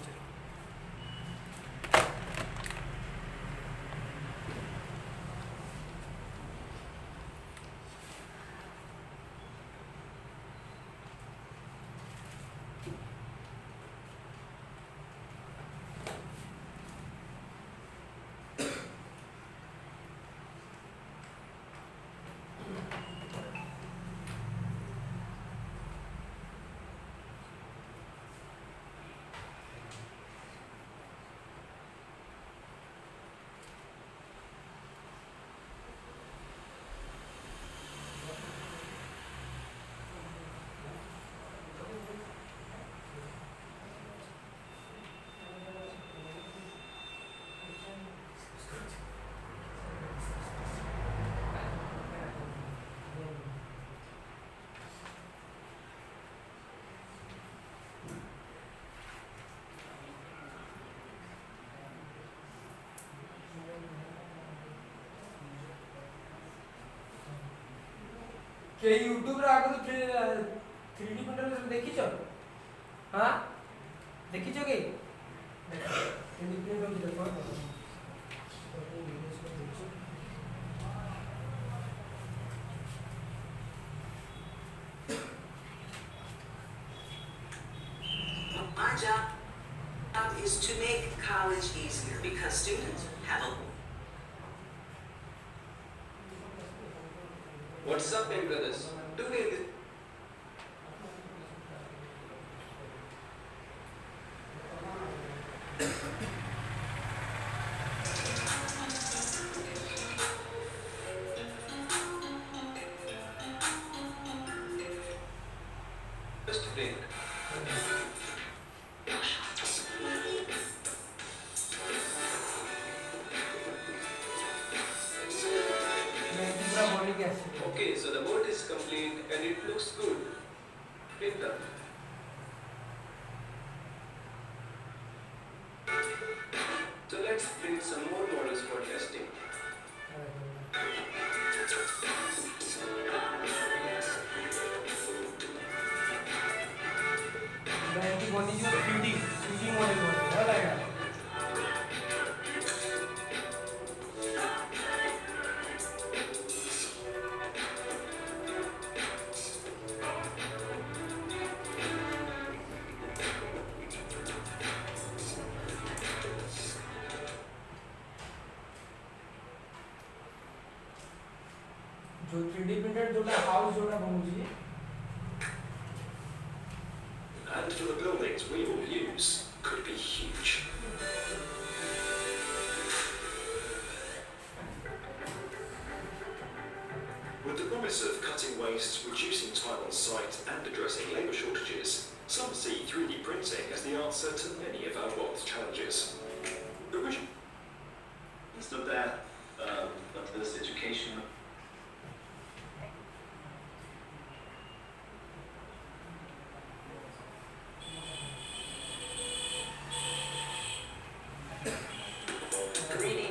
के YouTube रे आगु 3D प्रिंटर देखि छ हां देखि छ के 3D प्रिंटर देखो Our job is to make college easier because students have a What's up, my brothers? Today is first break. Okay, so the board is complete and it looks good. Print done. So let's print some more models for testing. बनी जो 3D model बन रहा है जो 3D printed जोटा house जोटा बनउछि And for the buildings we will use could be huge. With the promise of cutting waste, reducing time on site and addressing labour shortages, some see 3D printing as the answer to many of our world's challenges. The vision Stood there, but this education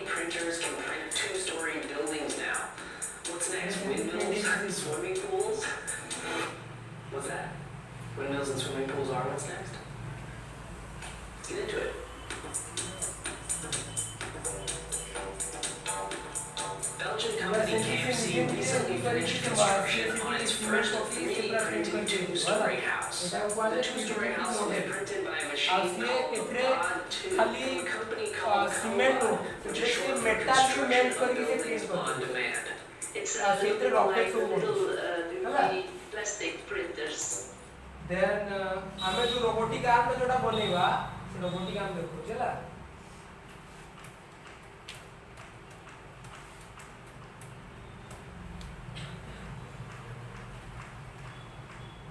printers can print two-story buildings now. What's next? swimming pools. What's that? Windmills and swimming pools are what's next. Let's get into it. Belgian company KFC recently finished construction on its first 3D printed two-story house. The two-story house will be printed by a machine called Mod 2 from a company called Coma, which is short for construction of buildings on demand. It's looking like little plastic printers. Then हमें जो robotic arm में जोड़ा बनेगा से robotic arm देखो चला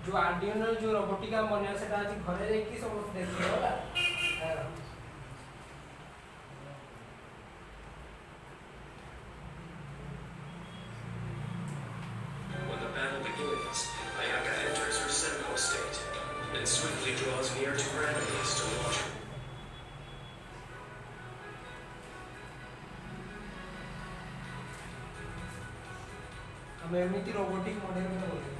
जो Arduino जो रोबोटिक आर्म बनेगा सेटा आज घरे जाई की समस्त देखियो होला When the battle begins, Ayaka enters her Senko state and swiftly draws near to her enemies to launch. हमें एमिति रोबोटिक मॉडल में बोलेगा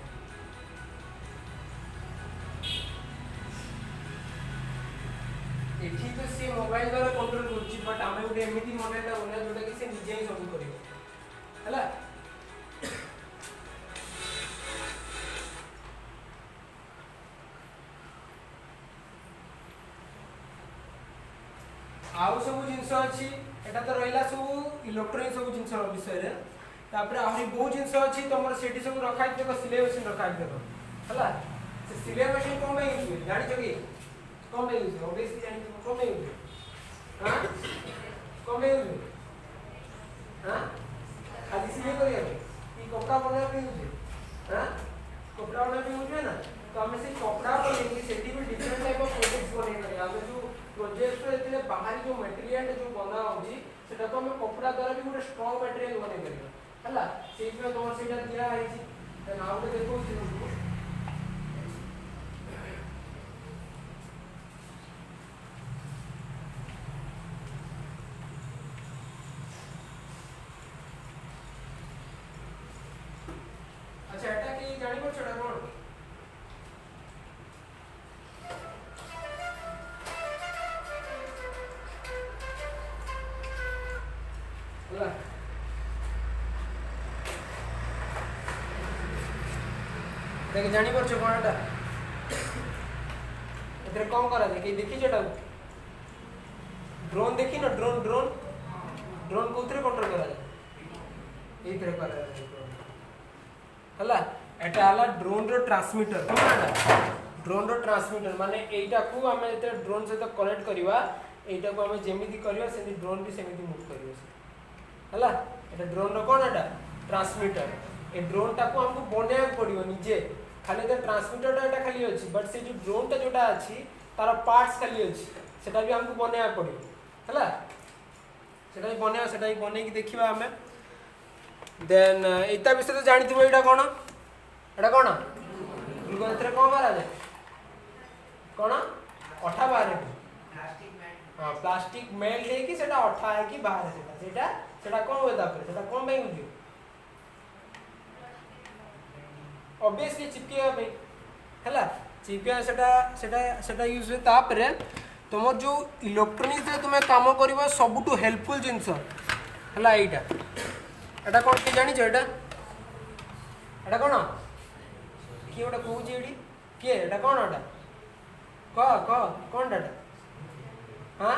एठी तो से मोबाइल द्वारा कंट्रोल करछि बट हमें गोटे एमिति मॉडलटा बना जोटा कि से निजे ही सब करियो हला आउ सब जिंस अछि एटा तो रहिला सब इलेक्ट्रॉनिक सब जिंस विषय रे तापर आहुरी बहुत जिंस अछि तमर सेठी सब रखाइ देखो सिलाई मशीन रखाइ देखो हला से सिलाई मशीन कोन में यूज हुए जानि छ कि कोन में यूज हुए ऑब्वियसली जानि छ कोन में यूज हुए हां कोन में यूज हुए हां खाली सिलाई करिया कि कपड़ा बना पे यूज हुए हां कपड़ा बना पे यूज हुए ना तो हमें से कपड़ा को लेके सेठी भी डिफरेंट टाइप ऑफ प्रोजेक्ट्स बने करे हमें जो प्रोजेक्ट रे बाहरी जो मटेरियल जो बना होजी सेटा तो हम कपड़ा द्वारा भी गोटे स्ट्रांग मटेरियल बने करियो हला सेट में तोर सेटा दिया है छी त नाउ के देखो अच्छा एटा की जानि पर छडा कोन हला देख जानि पर छ कोनटा एतरे कम करा दे कि देखि छटा ड्रोन देखि ना ड्रोन ड्रोन ड्रोन कोथरे कंट्रोल करा जाय एतरे करा जाय हला एटा हला ड्रोन रो ट्रांसमीटर कोनटा ड्रोन रो ट्रांसमीटर माने एटा को हमें एते ड्रोन से तो कनेक्ट करबा एटा को हमें जेमिति करबा सेति ड्रोन भी सेमिति मूव करबा हला एटा ड्रोन रो कोनटा ट्रांसमीटर ए ड्रोन टा को हमको बनेया पड़ियो निजे खाली तो ट्रांसमीटर टा खाली अछि बट से जो ड्रोन टा जोटा अछि तार पार्ट्स खाली अछि सेटा भी हमको बनेया पड़ियो हला सेटा भी बनेया सेटा भी बने की देखिबा हमें देन एता विषय तो जानिथिबो एटा कोन गुलगोत्रे कोन मारा जाय कोन अठा बाहर हां प्लास्टिक मेल्ट है कि सेटा अठा है कि बाहर है सेटा कोन होय तापर सेटा कोन बे यूज ऑब्वियसली चिपकेगा भाई हला चिपकेगा सेटा यूज हुए तापर तुम जो इलेक्ट्रॉनिक्स रे तुम काम करबो सबटू हेल्पफुल जिंस हला एटा कोन के जानि छ एटा कोन की ओटा कहू जे एडी के एटा कोन एटा कोन डाटा हां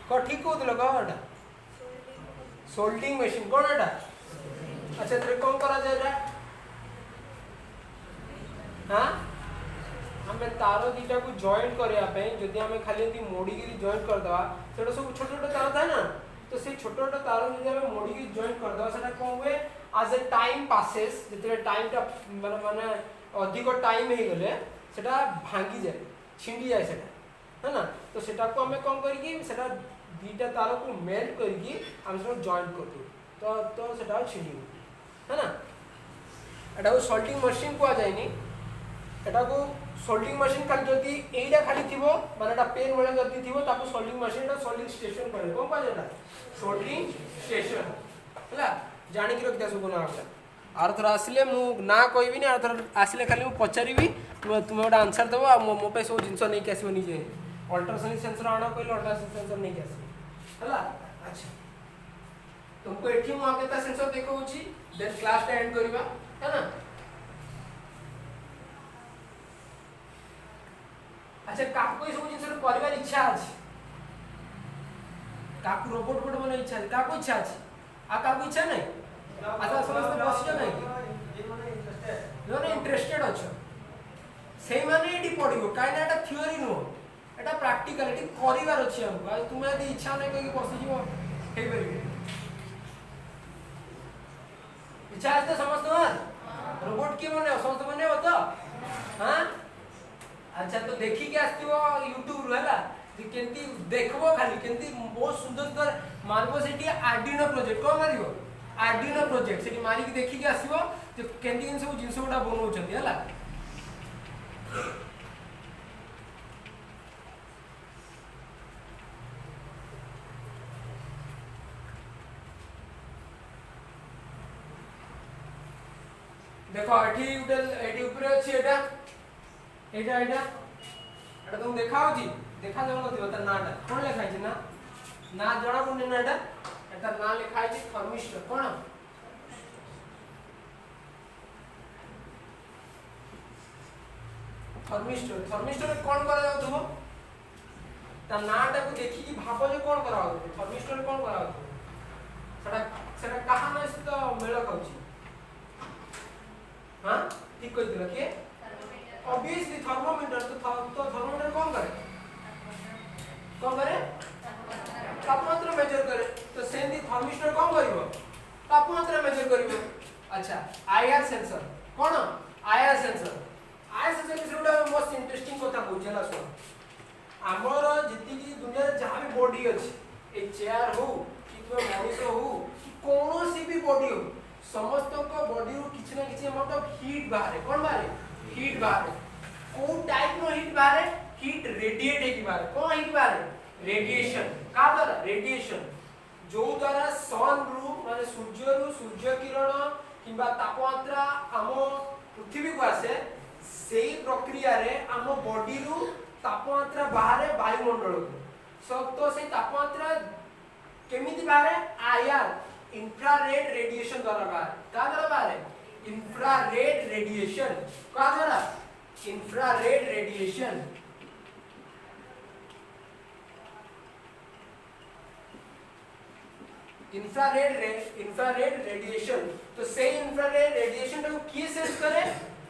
को ठीक कहउतलो को एटा सोल्डिंग मशीन कोन एटा अच्छा तेरे कोन करा जाय हाँ हमें तार दीटा को जॉइंट करिया पे जदी हमें खाली एंती मोड़ी के जॉइंट कर दवा सेटा सब छोट छोट तार था ना तो से छोट छोट तार जदी हमें मोड़ी के जॉइंट कर दवा सेटा कोन हुए एज ए टाइम पासेस जते टाइम टा माने अधिक टाइम हे गले सेटा भांगी जाए छिंडी जाए सेटा है ना तो सेटा को हमें कोन करी कि सेटा दीटा तार को मेल्ट करी कि हम सब जॉइंट कर दो तो सेटा छिंडी है ना एटा को सोल्डिंग मशीन को आ जाए नी एटा को सोल्डिंग मशीन खाली जदी एइडा खाली थिबो माने एटा पेन वाला जदी थिबो ताको सोल्डिंग मशीन एटा सोल्डिंग स्टेशन करे कोन पा जेटा सोल्डिंग स्टेशन हला जानि कि रखता सब ना आपला आर थर आसिले मु ना कहबी आर थर आसिले खाली मु पचारि तुम्हें गोटे आंसर देव आ मो पे सब जिन नहीं आसो निजे अल्ट्रासोनिक सेंसर आण कहले अल्ट्रासोनिक सेंसर नहीं आस है। अच्छा तुमको एठी मु आगे सेंसर देखौछि देन क्लास एंड करबा है ना। अच्छा काकू ये सब जिन कर इच्छा अच्छी काकू रोबोट बोट बना इच्छा है काकू इच्छा अच्छी आ काकू इच्छा नहीं अच्छा समस्त बसियो नहीं जोने इंटरेस्टेड अच्छा से माने एटी पढ़िबो काई ना एटा थ्योरी नो एटा प्रैक्टिकलिटी करिवार अछि हमको आज तुमे यदि इच्छा नै कहि बसि जीवो हेइ परिबे इच्छा है तो समस्त रोबोट की बने समस्त बने हो तो हां अच्छा तो देखी के आस्तिबो YouTube रो हला जे केंती देखबो खाली केंती बहुत सुंदर सुंदर मारबो सेठी आर्डिनो प्रोजेक्ट को मारिबो आर्डिनो प्रोजेक्ट सेठी मारी के देखी के आसीबो जे केंती केन सब जिंस गुडा बनौ छथि हला। देखो एठी ऊपर अछि एटा तुम देखाओ जी देखा जाऊ नथिबो त नाटा कोन लिखाइ छी ना जणा कोन नाटा एटा ना लिखाइ छी थर्मिस्टर कोन थर्मिस्टर कोन करा जाउथबो त नाटा को देखि कि भाबो जे कोन करा जाउथबो थर्मिस्टर कोन करा जाउथबो सेटा कहा न सहित मेल खाउची हां ठीक कहि दिला के ऑब्वियसली थर्मोमीटर तो थर्मोमीटर कौन करे तापमात्रा मेजर करे तो सेंदी थर्मिस्टर कौन करिवो तापमात्रा मेजर करिवो। अच्छा आईआर सेंसर कौन आईआर सेंसर गुडा मोस्ट इंटरेस्टिंग कथा बुझला सो हमर जति की दुनिया जहां भी बॉडी अछि ए चेयर हो कि कोई मनुष्य हो कि कोनोसी भी बॉडी हो समस्त को बॉडी रो किछ ना किछ अमाउंट ऑफ हीट बाहर कोन बाहर हीट बाहर को टाइप नो हीट बाहर हीट रेडिएट है बाहर कोन हीट बाहर रेडिएशन का द्वारा रेडिएशन जो द्वारा सन रु माने सूर्य किरण किबा तापमात्रा हम पृथ्वी को आसे सेही प्रक्रिया रे हम बॉडी रु तापमात्रा बाहर वायुमंडल को सब तो से तापमात्रा केमिति बाहर आईआर इंफ्रारेड रेडिएशन द्वारा बाहर का द्वारा बाहर इंफ्रारेड रेडिएशन का द्वारा इंफ्रारेड रेडिएशन इंफ्रारेड रेडिएशन तो से इंफ्रारेड रेडिएशन को किए सेंस करे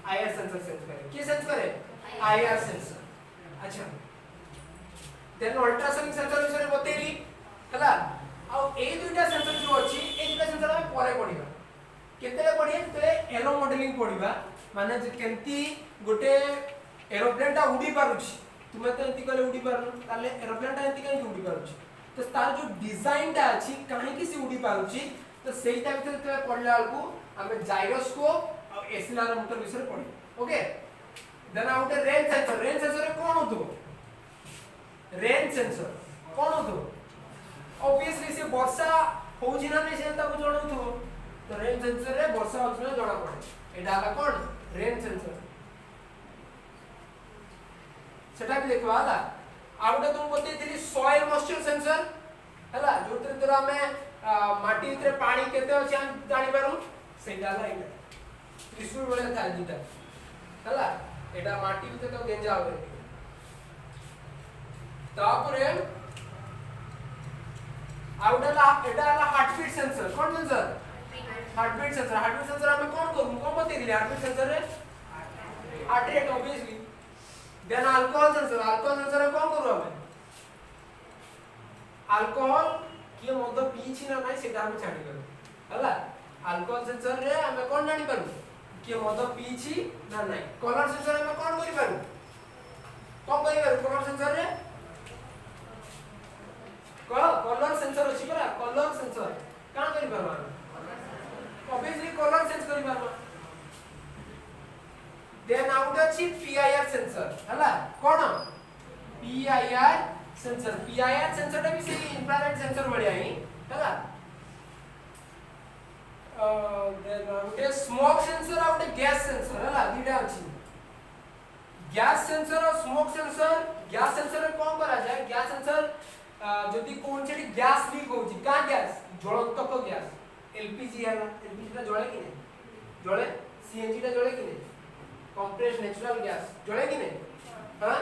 आईआर सेंसर सेंस करे किए सेंस करे आईआर सेंसर। अच्छा देन अल्ट्रासोनिक सेंसर विषय बतेली हला आ ए दुटा सेंसर जो अछि ए दुटा सेंसर हम परे पढिबा केतेले पढिए तेले एरो मॉडलिंग पढिबा माने जे केंती गोटे एरोप्लेन टा उडी पारुछि तुमे तो एंती कले उडी पारनु ताले एरोप्लेन टा एंती काई उडी पारुछि तो तार जो डिजाइन टा अछि काहे कि से उडी पारुछि तो सेईटा भीतर ते पढला को हमें जाइरोस्कोप और एक्सेलेरोमीटर विषय पढी okay. Then out range sensor कोन होतो रेंज सेंसर कोन होतो ऑब्वियसली से वर्षा होउछि ना नै से ताको जणाउथो तो रेंज सेंसर रे वर्षा होउछि ना जणा पड़े एटा हला कोन रेन सेंसर सेटा भी देखवा हला आउटे तुम बतेइथिली सॉइल मॉइस्चर सेंसर हला जोते तोरा में माटी भीतर पानी केते अछि हम जानि पारू सेटा हला एटा त्रिशूल वाला था दिटा हला एटा माटी भीतर तो गेंजा होवे तापुरे आउटला एटा हला हार्ट बीट सेंसर कोन सेंसर हार्ट बीट सेंसर हमें कौन करूं कौन बतेइली हार्ट बीट सेंसर रे heart rate obviously. Then alcohol sensor कौन करू हमें अल्कोहल किए मद पीछि ना नाही सेटा हम छाडी करू हला अल्कोहल सेंसर रे हमें कौन जानि पारू किए मद पीछि ना नाही। कलर सेंसर हमें कौन करि पारू कलर सेंसर रे कलर सेंसर अछि परा कलर सेंसर कान करि पारू ऑब्वियसली कलर सेंस करि पारू। देन आउट अछि पीआईआर सेंसर हला कोन पीआईआर सेंसर टा भी से इंफ्रारेड सेंसर बढ़िया ही हला then out small gas sensor और स्मोक सेंसर गैस सेंसर रे कोन करा जाय गैस सेंसर जदी कोन छेडी गैस लीक होची का गैस ज्वलंतक गैस एलपीजी है एलपीजी ता जळे कि नहीं जळे सीएनजी ता जळे कि नहीं कंप्रेस्ड नेचुरल गैस जळे कि नहीं हां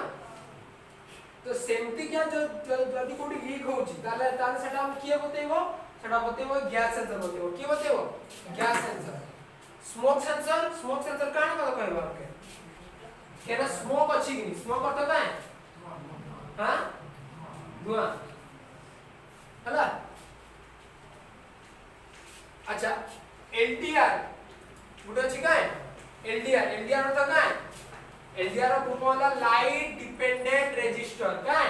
तो सेमती क्या जो जदी कोडी लीक होची ताले ताले सेटा हम किए बतेबो सेटा बतेबो गैस सेंसर बतेबो की बतेबो गैस सेंसर स्मोक सेंसर काण का कहबो आपके केना स्मोक अछि कि स्मोक अर्थ का है हां धुआं हला अच्छा एलडीआर गुड अछि का एलडीआर अर्थ का एलडीआर रो पूर्ण होला लाइट डिपेंडेंट रेजिस्टर का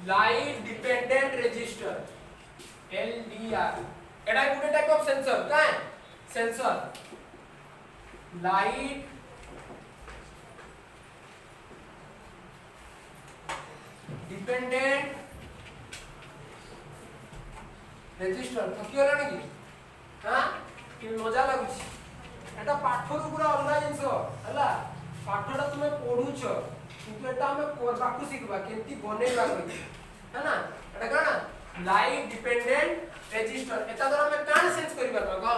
light dependent resistor LDR Etah good type of sensor का सेंसर लाइट डिपेंडेंट रेजिस्टर तो कियो लानी की हां कि मजा लागुची एटा पाठर पूरा अलगा जिंस हला पाठटा तुमे पढुछ किंतु एटा हम करबाकू सिखबा केंती बनेबा कहि है ना एटा काना लाइट डिपेंडेंट रेजिस्टर एटा द्वारा हम कान सेंस करि परबा ग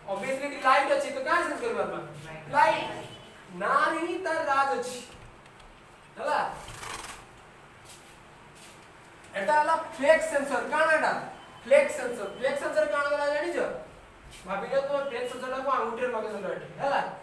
ऑब्वियसली कि लाइट अछि तो कान सेंस करि परबा लाइट ना ही त राज अछि हला एटा हला फ्लेक्स सेंसर कानाडा फ्लेक्स सेंसर काना गला जानि छ भाबिलो तो फ्लेक्स सेंसर को अंगूठे लगे देलो एठी हला